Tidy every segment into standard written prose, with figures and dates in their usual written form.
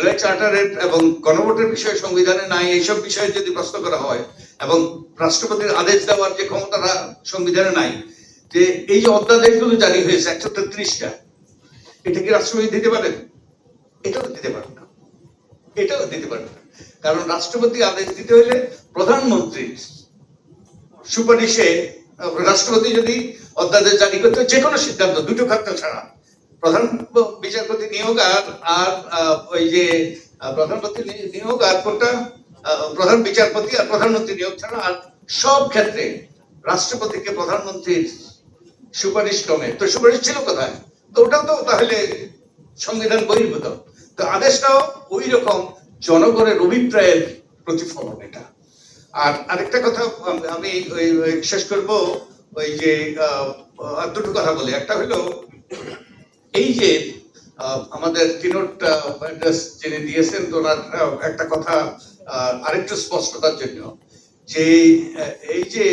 জুলাই চার্টারের এবং গণভোটের বিষয়ে সংবিধানে নাই, এইসব বিষয়ে যদি প্রশ্ন করা হয় এবং রাষ্ট্রপতির আদেশ দেওয়ার যে ক্ষমতা সংবিধানে নাই, যে এই যে অধ্যাদেশগুলো জারি হয়েছে 133টা, এটা কি রাষ্ট্রপতি দিতে পারেন? এটাও দিতে পারেন না, এটাও দিতে পারেন না। কারণ রাষ্ট্রপতি আদেশ দিতে হলে প্রধানমন্ত্রীর সুপারিশে, রাষ্ট্রপতি যদি অধ্যাদেশ জারি করতে যে কোনো সিদ্ধান্ত, দুটো ক্ষেত্র ছাড়া, প্রধান বিচারপতি নিয়োগ আর ওই যে প্রধানমন্ত্রী নিয়োগ আর কোনটা, প্রধান বিচারপতি আর প্রধানমন্ত্রী নিয়োগ ছাড়া আর সব ক্ষেত্রে রাষ্ট্রপতিকে প্রধানমন্ত্রীর সুপারিশ ক্রমে, তো সুপারিশ ছিল কোথায়? তো ওটাও তো তাহলে সংবিধান বহির্ভূত। তো আদেশটাও ওই রকম জনগণের অভিপ্রায়ের প্রতিফলন এটা। আর আরেকটা কথা আমি শেষ করব, ওই যে দুটো কথা বলি। একটা হলো এই যে আমাদের কিনোট অ্যাড্রেস যিনি দিয়েছেন, ওনার একটা কথা আরেকটু স্পষ্টতার জন্য, যে এই যে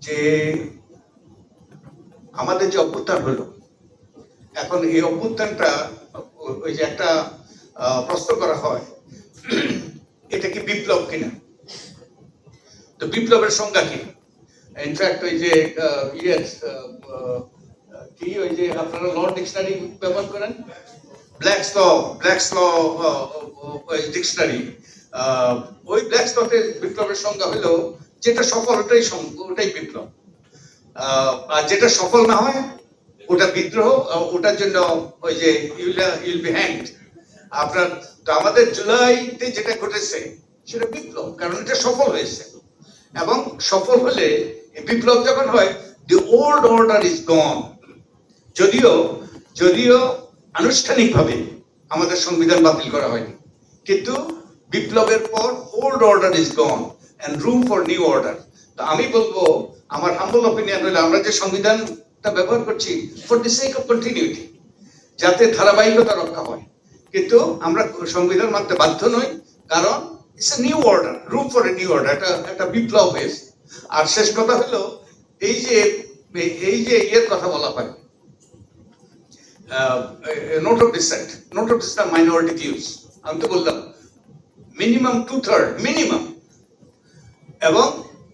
যে আমাদের যে অভ্যুত্থান হলো, এখন এই অভ্যুত্থানটা ওই যে একটা প্রশ্ন করা হয়, এটা কি বিপ্লব কিনা? তো বিপ্লবের সংজ্ঞা কি? ইনফ্যাক্ট ওই যে কি ওই যে আপনারা ল ডিকশনারি ব্যবহার করেন, ব্ল্যাকস ল ডিকশনারি, ওই ব্ল্যাকস লতে বিপ্লবের সংজ্ঞা হলো যেটা সফল ওটাই বিপ্লব, আর যেটা সফল না হয় ওটা বিদ্রোহ, ওটার জন্য ওই যে ইউল বি হ্যাংড। আপনার তো আমাদের জুলাইতে যেটা ঘটেছে সেটা বিপ্লব, কারণ এটা সফল হয়েছে। এবং সফল হলে বিপ্লব যখন হয়, দি ওল্ড অর্ডার ইজ গন। যদিও আনুষ্ঠানিকভাবে আমাদের সংবিধান বাতিল করা হয়নি, কিন্তু বিপ্লবের পর old order is gone and room for new order. তো আমি বলবো, আমার হাম্বল অপিনিয়ন হলো, আমরা যে সংবিধানটা ব্যবহার করছি for the sake of continuity, যাতে ধারাবাহিকতা রক্ষা হয়, কিন্তু আমরা সংবিধান মানতে বাধ্য নই, কারণ it's a new order, room for a new order, একটা বিপ্লব হয়েছে। আর শেষ কথা হলো এই যে ইয়ের কথা বলা হয়, note of dissent, minority views. আমি তো বললাম মিনিমাম 2/3 মিনিমাম, এবং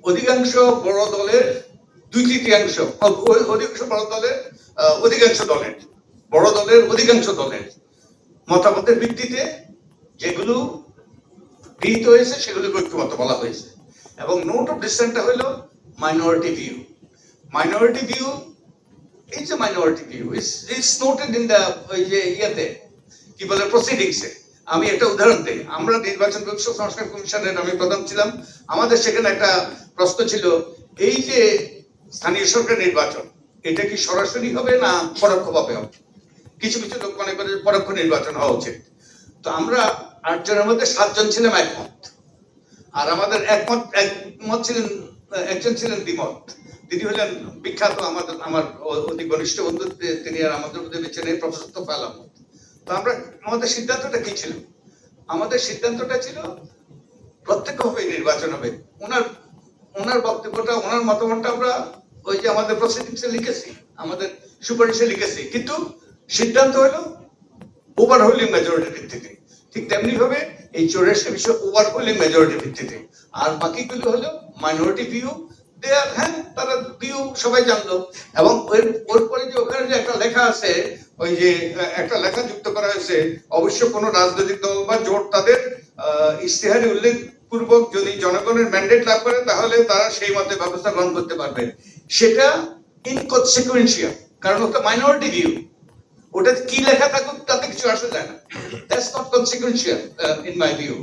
অধিকাংশ বড় দলের 2/3, অধিকাংশ বড় দলের অধিকাংশ দলের মতামতের ভিত্তিতে যেগুলো গৃহীত হয়েছে সেগুলোকে ঐক্যমত বলা হয়েছে। এবং নোট অফ ডিসেন্টটা হলো minority view. Minority view, it's a minority view. It's noted in the ইয়েতে কি বলে প্রসিডিংসে। আমি একটা উদাহরণ দিই, আমরা নির্বাচন সংস্কার কমিশনের আমি প্রধান ছিলাম, আমাদের সেখানে একটা প্রশ্ন ছিল, এই যে স্থানীয় সরকার নির্বাচন, এটা কি সরাসরি হবে না পরোক্ষভাবে হবে? কিছু কিছু লোক মনে করে পরোক্ষ নির্বাচন হওয়া উচিত। তো আমরা 8 জনের মধ্যে 7 জন ছিলাম একমত, আর আমাদের একমত ছিলেন, একজন ছিলেন দ্বিমত। তিনি হলেন বিখ্যাত আমার অতি ঘনিষ্ঠ বন্ধু, তিনি আর আমাদের মধ্যে বেছে নেই প্রফেসর তোফায়েল আহমদ। তো আমাদের সিদ্ধান্তটা কি ছিল? আমাদের সিদ্ধান্তটা ছিল প্রত্যক্ষভাবে নির্বাচন হবে। ওনার বক্তব্যটা, ওনার মতামতটা আমরা ওই যে আমাদের প্রসিডিংসে লিখেছি, আমাদের সুপারিশে লিখেছি, কিন্তু সিদ্ধান্ত হলো ওভারহোলিং মেজরিটির ভিত্তিতে। ঠিক তেমনি ভাবে এই 84 বিষয় ওভারহোলিং মেজরিটির ভিত্তিতে, আর বাকিগুলো হলো মাইনরিটি ভিউ। হ্যাঁ, তারা ভিউ সবাই জানলো। এবং ওর পরে যে ওখানে যে একটা লেখা আছে, ওই যে একটা লেখা যুক্ত করা হয়েছে, অবশ্য কোনো রাজনৈতিক দল বা জোট তাদের ইশতেহারে উল্লেখ পূর্বক যদি জনগণের ম্যান্ডেট লাভ করে, তাহলে তারা সেই মতে ব্যবস্থা গ্রহণ করতে পারবে। সেটা ইনকনসিকুয়েন্সিয়াল, কারণ ওটা মাইনরিটি ভিউ। ওটা কি লেখা থাকুক তাতে কিছু আসে যায় না। That's not consequential in my view.